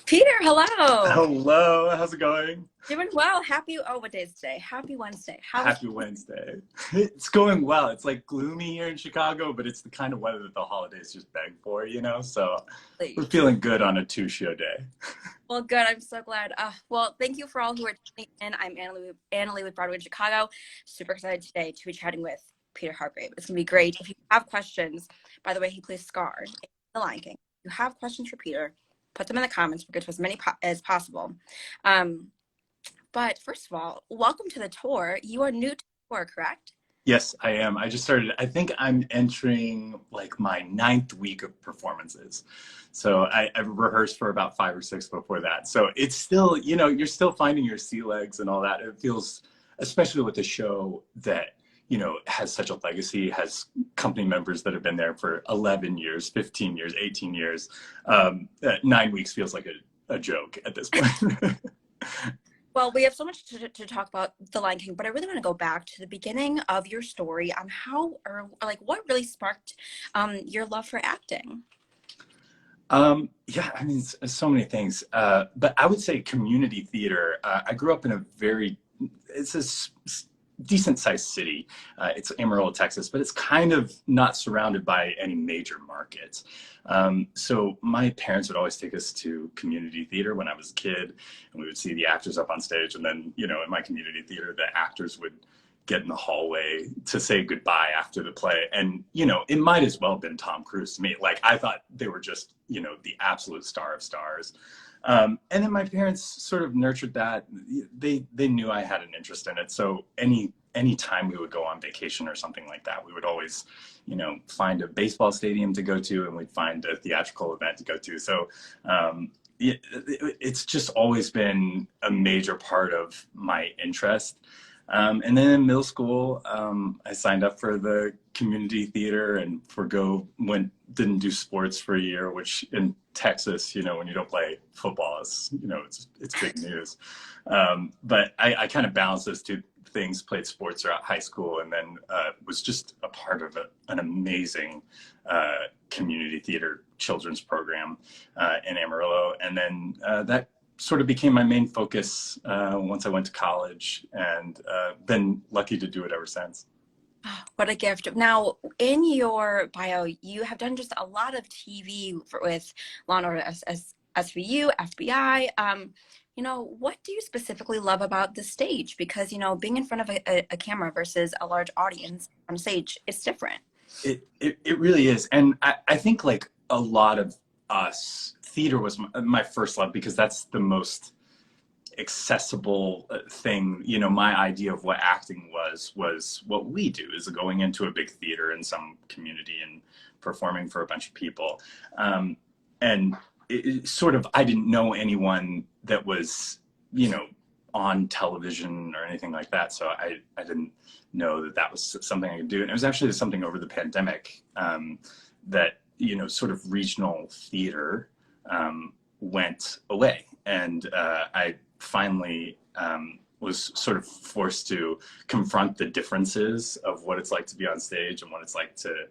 Peter, hello. Hello, how's it going? Doing well. What day is today? Happy Wednesday. How is Happy Wednesday. It's going well. It's like gloomy here in Chicago, but it's the kind of weather that the holidays just beg for, So we're it? feeling good on a two-show day. Well, good. I'm so glad. Well, thank you for all who are tuning in. I'm Annalie with Broadway in Chicago. Super excited today to be chatting with Peter Hargrave. It's going to be great. If you have questions, by the way, he plays Scar in The Lion King. If you have questions for Peter, put them in the comments. We'll get to as many as possible. But first of all, welcome to the tour. You are new to the tour, correct? Yes, I am. I just started, I think I'm entering like my ninth week of performances. So I've rehearsed for about 5 or 6 before that. So it's still, you're still finding your sea legs and all that. It feels, especially with a show that, has such a legacy, has company members that have been there for 11 years, 15 years, 18 years. 9 weeks feels like a joke at this point. Well, we have so much to talk about The Lion King, but I really want to go back to the beginning of your story on how, or like, what really sparked your love for acting. Yeah, I mean, so many things. But I would say community theater. I grew up in it's a decent sized city. It's Amarillo, Texas, but it's kind of not surrounded by any major markets. So my parents would always take us to community theater when I was a kid, and we would see the actors up on stage. And then, in my community theater, the actors would get in the hallway to say goodbye after the play. And, it might as well have been Tom Cruise to me. Like, I thought they were just, the absolute star of stars. And then my parents sort of nurtured that. They knew I had an interest in it. So any time we would go on vacation or something like that, we would always, find a baseball stadium to go to, and we'd find a theatrical event to go to. So it's just always been a major part of my interest. And then in middle school, I signed up for the community theater and didn't do sports for a year, which in Texas, when you don't play football, it's big news. But I kind of balanced those two things, played sports throughout high school, and then was just a part of an amazing community theater children's program in Amarillo. And then that sort of became my main focus once I went to college, and been lucky to do it ever since. What a gift. Now, in your bio, you have done just a lot of TV with Law & Order SVU, FBI. What do you specifically love about the stage? Because, being in front of a camera versus a large audience on stage, it's different. It really is. And I think like a lot of us, theater was my first love because that's the most accessible thing. My idea of what acting was what we do, is going into a big theater in some community and performing for a bunch of people. And I didn't know anyone that was, on television or anything like that. So I didn't know that was something I could do. And it was actually something over the pandemic that, sort of regional theater went away. And I finally was sort of forced to confront the differences of what it's like to be on stage and what it's like to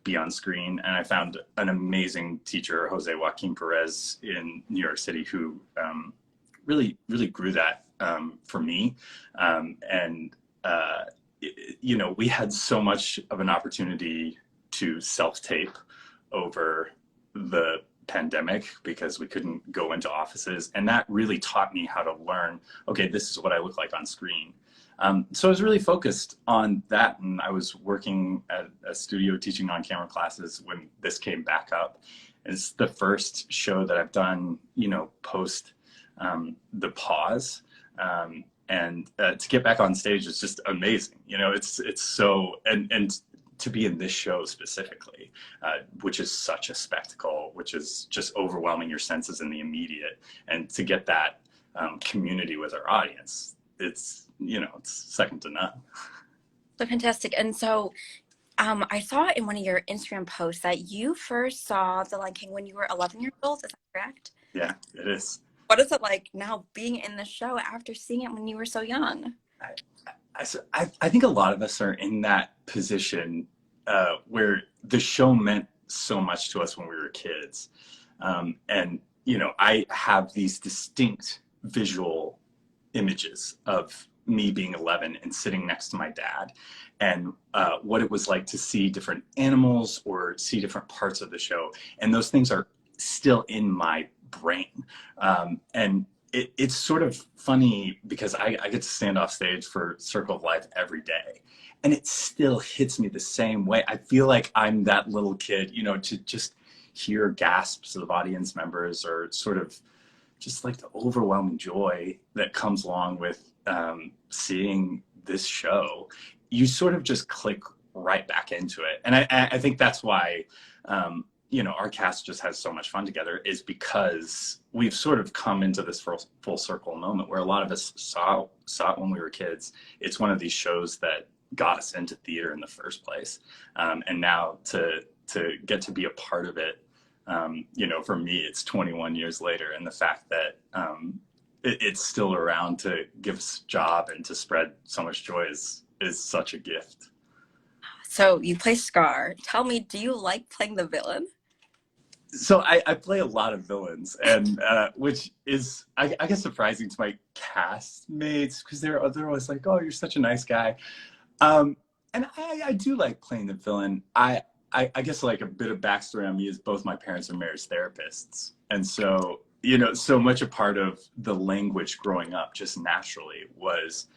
be on screen. And I found an amazing teacher, Jose Joaquin Perez, in New York City, who really, really grew that for me. We had so much of an opportunity to self-tape over the pandemic because we couldn't go into offices, and that really taught me how to learn, okay, this is what I look like on screen. So I was really focused on that, and I was working at a studio teaching on-camera classes when this came back up. It's the first show that I've done, post the pause, and to get back on stage is just amazing. It's so, and to be in this show specifically, which is such a spectacle, which is just overwhelming your senses in the immediate, and to get that community with our audience, it's second to none. So fantastic. And so I saw in one of your Instagram posts that you first saw The Lion King when you were 11 years old. Is that correct? Yeah, it is. What is it like now being in the show after seeing it when you were so young? I think a lot of us are in that position where the show meant so much to us when we were kids. And I have these distinct visual images of me being 11 and sitting next to my dad, and what it was like to see different animals or see different parts of the show. And those things are still in my brain. And it's sort of funny because I get to stand off stage for Circle of Life every day, and it still hits me the same way. I feel like I'm that little kid, to just hear gasps of audience members, or sort of just like the overwhelming joy that comes along with seeing this show. You sort of just click right back into it. And I think that's why, our cast just has so much fun together, is because we've sort of come into this full circle moment where a lot of us saw it when we were kids. It's one of these shows that got us into theater in the first place. And now to get to be a part of it, for me, it's 21 years later, and the fact that it's still around to give us a job and to spread so much joy is such a gift. So you play Scar. Tell me, do you like playing the villain? So I play a lot of villains, and which is, I guess, surprising to my castmates, because they're always like, "Oh, you're such a nice guy," and I do like playing the villain. I guess like a bit of backstory on me is both my parents are marriage therapists, and so so much a part of the language growing up just naturally was,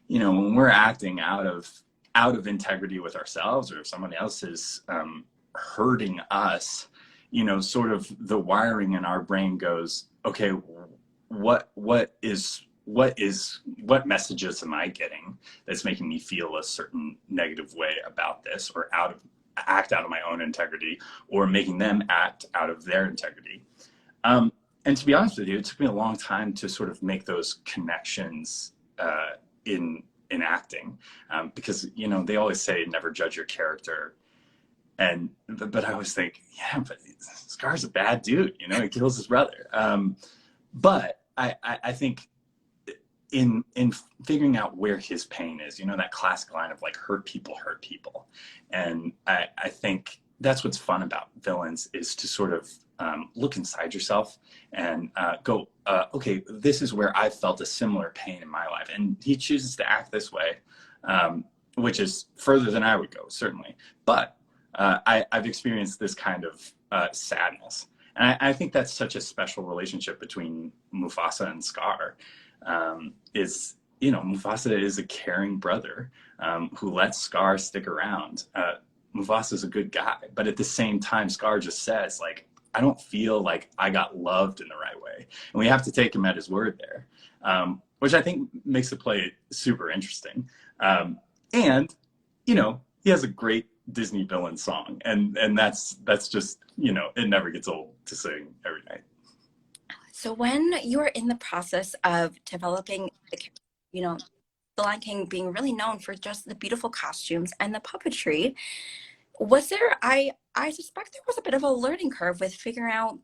when we're acting out of integrity with ourselves, or if someone else is hurting us, sort of the wiring in our brain goes, okay, what messages am I getting that's making me feel a certain negative way about this, or act out of my own integrity, or making them act out of their integrity. And to be honest with you, it took me a long time to sort of make those connections in acting, because they always say never judge your character. But I always think, yeah, but Scar's a bad dude, he kills his brother. But I think in figuring out where his pain is, that classic line of like, hurt people hurt people. And I think that's what's fun about villains, is to sort of look inside yourself and go, okay, this is where I felt a similar pain in my life. And he chooses to act this way, which is further than I would go, certainly. But I've experienced this kind of sadness. And I think that's such a special relationship between Mufasa and Scar. Mufasa is a caring brother who lets Scar stick around. Mufasa's a good guy, but at the same time, Scar just says, like, I don't feel like I got loved in the right way. And we have to take him at his word there, which I think makes the play super interesting. And he has a great Disney villain song, and that's just, it never gets old to sing every night. So when you were in the process of developing the Lion King being really known for just the beautiful costumes and the puppetry, was there, I suspect there was a bit of a learning curve with figuring out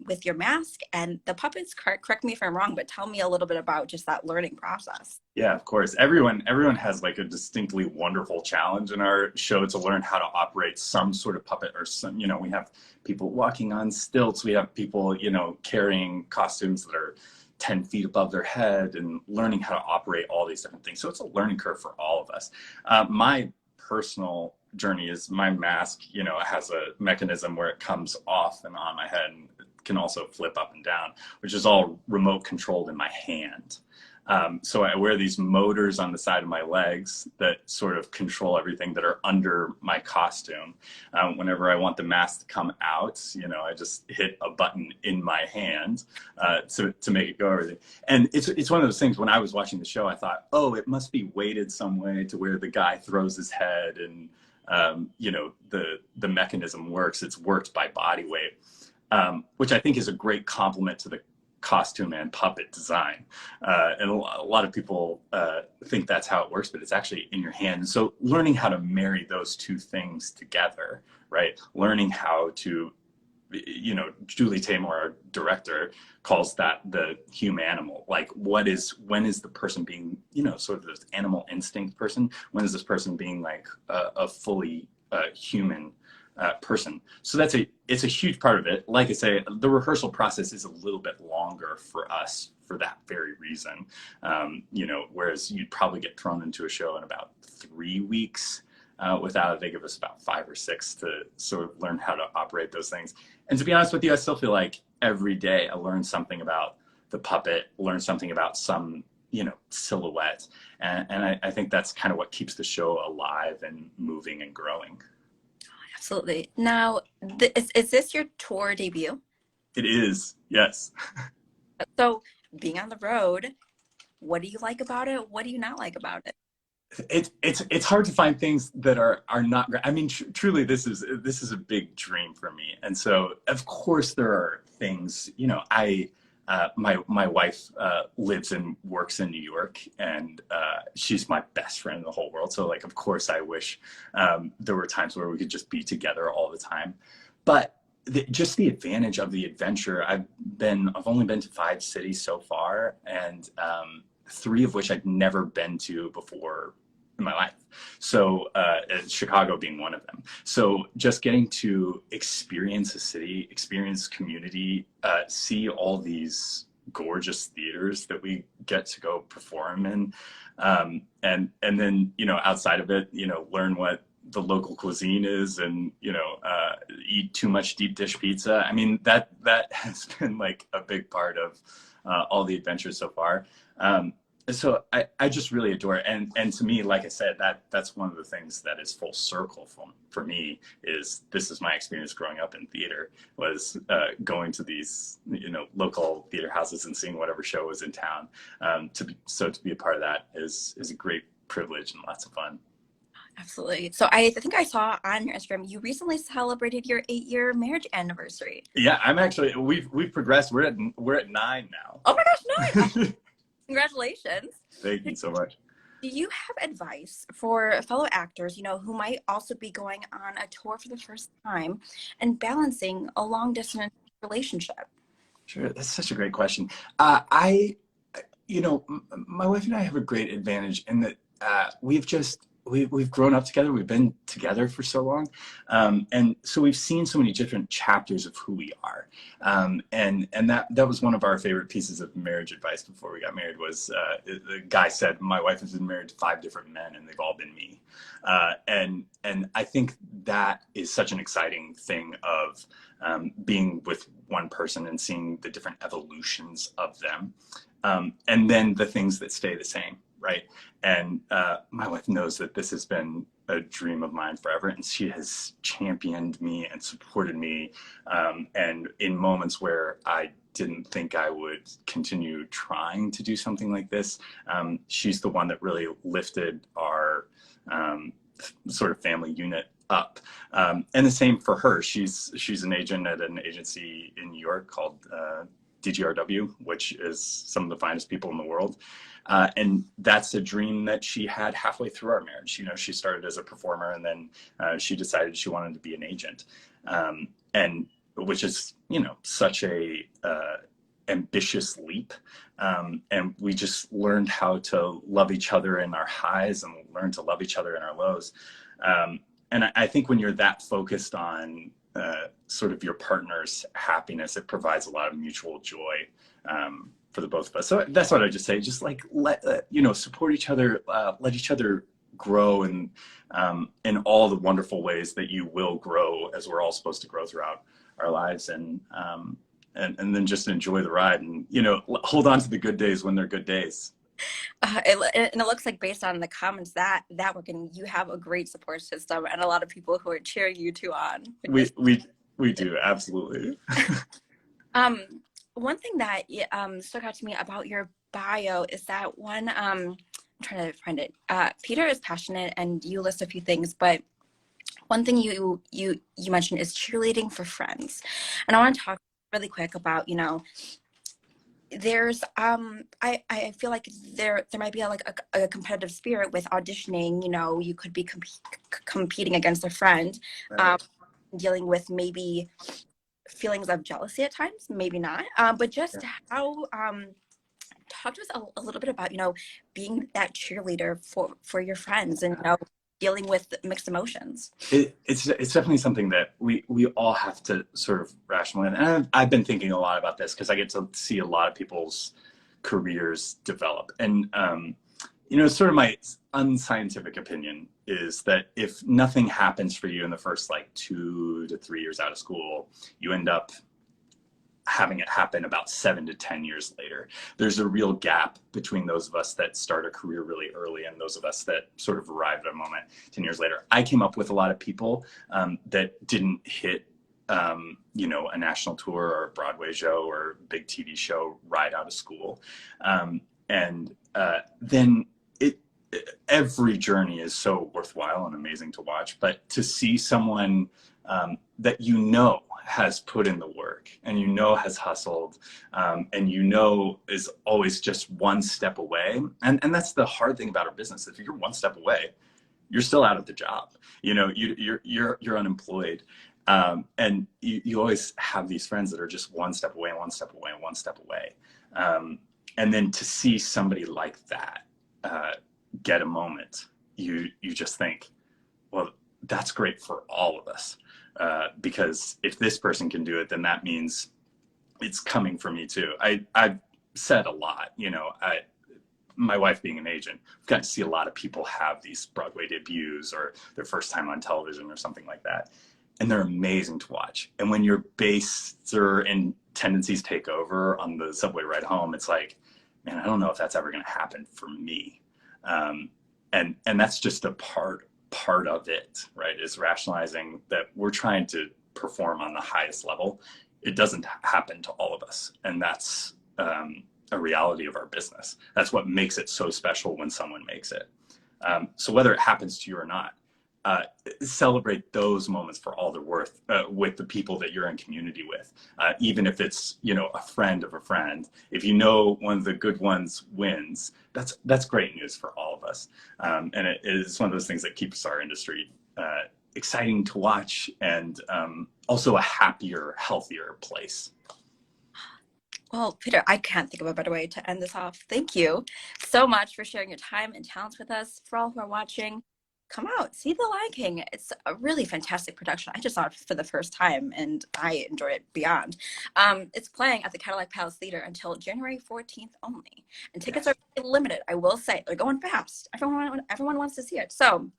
with your mask and the puppets. Correct me if I'm wrong, but tell me a little bit about just that learning process. Yeah, of course. Everyone has like a distinctly wonderful challenge in our show to learn how to operate some sort of puppet, or some, we have people walking on stilts. We have people, carrying costumes that are 10 feet above their head, and learning how to operate all these different things. So it's a learning curve for all of us. My personal journey is my mask, has a mechanism where it comes off and on my head, and can also flip up and down, which is all remote controlled in my hand. So I wear these motors on the side of my legs that sort of control everything that are under my costume. Whenever I want the mask to come out, I just hit a button in my hand to make it go everything. And it's one of those things, when I was watching the show, I thought, oh, it must be weighted some way to where the guy throws his head and, the mechanism works. It's worked by body weight, which I think is a great compliment to the costume and puppet design. And a lot of people think that's how it works, but it's actually in your hand. So learning how to marry those two things together, right? Learning how to, Julie Taymor, our director, calls that the humanimal. Like, when is the person being, sort of this animal instinct person? When is this person being like a fully human person. So it's a huge part of it. Like I say, the rehearsal process is a little bit longer for us for that very reason. Whereas you'd probably get thrown into a show in about 3 weeks. Without it, they give us about 5 or 6 to sort of learn how to operate those things. And to be honest with you, I still feel like every day I learn something about the puppet, learn something about some, silhouette. And I think that's kind of what keeps the show alive and moving and growing. Absolutely. Now, is this your tour debut? It is, yes. So being on the road, what do you like about it? What do you not like about it? It's hard to find things that are not. I mean, truly, this is a big dream for me. And so, of course, there are things. My wife lives and works in New York, and she's my best friend in the whole world. So, like, of course, I wish there were times where we could just be together all the time. But just the advantage of the adventure. I've only been to 5 cities so far, and 3 of which I'd never been to before in my life. So Chicago being one of them. So just getting to experience a city, experience community, see all these gorgeous theaters that we get to go perform in, and then outside of it, learn what the local cuisine is, and eat too much deep dish pizza. I mean, that has been like a big part of all the adventures so far. So I just really adore it. And to me, like I said, that's one of the things that is full circle for me. Is this is my experience growing up in theater, was going to these local theater houses and seeing whatever show was in town. To be a part of that is a great privilege and lots of fun. Absolutely. So I think I saw on your Instagram, you recently celebrated your 8-year marriage anniversary. Yeah, we've progressed. We're at 9 now. Oh my gosh, 9. Congratulations. Thank you so much. Do you have advice for fellow actors, who might also be going on a tour for the first time and balancing a long distance relationship? Sure, that's such a great question. My wife and I have a great advantage in that we've grown up together. We've been together for so long. And so we've seen so many different chapters of who we are. And that was one of our favorite pieces of marriage advice before we got married. Was the guy said, my wife has been married to 5 different men and they've all been me. And I think that is such an exciting thing of being with one person and seeing the different evolutions of them. And then the things that stay the same. Right. And my wife knows that this has been a dream of mine forever, and she has championed me and supported me. And in moments where I didn't think I would continue trying to do something like this, she's the one that really lifted our sort of family unit up. And the same for her. She's an agent at an agency in New York called DGRW, which is some of the finest people in the world. And that's a dream that she had halfway through our marriage. She started as a performer, and then she decided she wanted to be an agent. And which is, such a ambitious leap. And we just learned how to love each other in our highs and learn to love each other in our lows. And I think when you're that focused on sort of your partner's happiness, it provides a lot of mutual joy for the both of us. So that's what I just say. Just like support each other, let each other grow, and in all the wonderful ways that you will grow, as we're all supposed to grow throughout our lives, and then just enjoy the ride, and hold on to the good days when they're good days. And it looks like, based on the comments that working, you have a great support system and a lot of people who are cheering you two on. We do, absolutely. One thing that stuck out to me about your bio is that one, I'm trying to find it. Peter is passionate, and you list a few things, but one thing you mentioned is cheerleading for friends. And I want to talk really quick about, there's I feel like there might be a competitive spirit with auditioning. You could be competing against a friend, Right. Dealing with maybe feelings of jealousy at times, maybe not, but just how talk to us a little bit about being that cheerleader for your friends, and dealing with mixed emotions. It's definitely something that we all have to sort of rationalize. And I've been thinking a lot about this because I get to see a lot of people's careers develop. And sort of my unscientific opinion is that if nothing happens for you in the first like 2 to 3 years out of school, you end up having it happen about 7 to 10 years later. There's a real gap between those of us that start a career really early and those of us that sort of arrive at a moment 10 years later. I came up with a lot of people that didn't hit a national tour or a Broadway show or big TV show right out of school. Then every journey is so worthwhile and amazing to watch, but to see someone that has put in the work and has hustled and is always just one step away, and that's the hard thing about our business. If you're one step away, you're still out of the job. You're unemployed, and you always have these friends that are just one step away and one step away and one step away, and then to see somebody like that get a moment, you just think, well, that's great for all of us, because if this person can do it, then that means it's coming for me too. I've said a lot, my wife being an agent, I've got to see a lot of people have these Broadway debuts or their first time on television or something like that, and they're amazing to watch. And when your baser and tendencies take over on the subway ride home, it's like, man, I don't know if that's ever going to happen for me. And that's just a part of it, right? Is rationalizing that we're trying to perform on the highest level. It doesn't happen to all of us. And that's a reality of our business. That's what makes it so special when someone makes it. So whether it happens to you or not, celebrate those moments for all they're worth with the people that you're in community with. Even if it's, a friend of a friend, if one of the good ones wins, that's great news for all of us. And it is one of those things that keeps our industry exciting to watch, and also a happier, healthier place. Well, Peter, I can't think of a better way to end this off. Thank you so much for sharing your time and talents with us. For all who are watching, come out, see The Lion King. It's a really fantastic production. I just saw it for the first time and I enjoyed it beyond. It's playing at the Cadillac Palace Theater until January 14th only. And tickets are limited, I will say. They're going fast. Everyone wants to see it. So,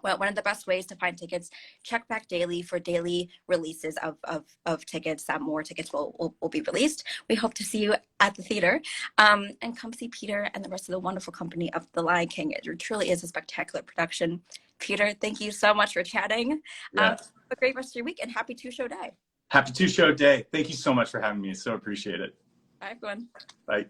well, one of the best ways to find tickets, check back daily for daily releases of tickets. That more tickets will be released. We hope to see you at the theater, and come see Peter and the rest of the wonderful company of The Lion King. It truly is a spectacular production. Peter, thank you so much for chatting. Have a great rest of your week, and happy two-show day. Happy two-show day. Thank you so much for having me. So appreciate it. Bye, everyone. Bye.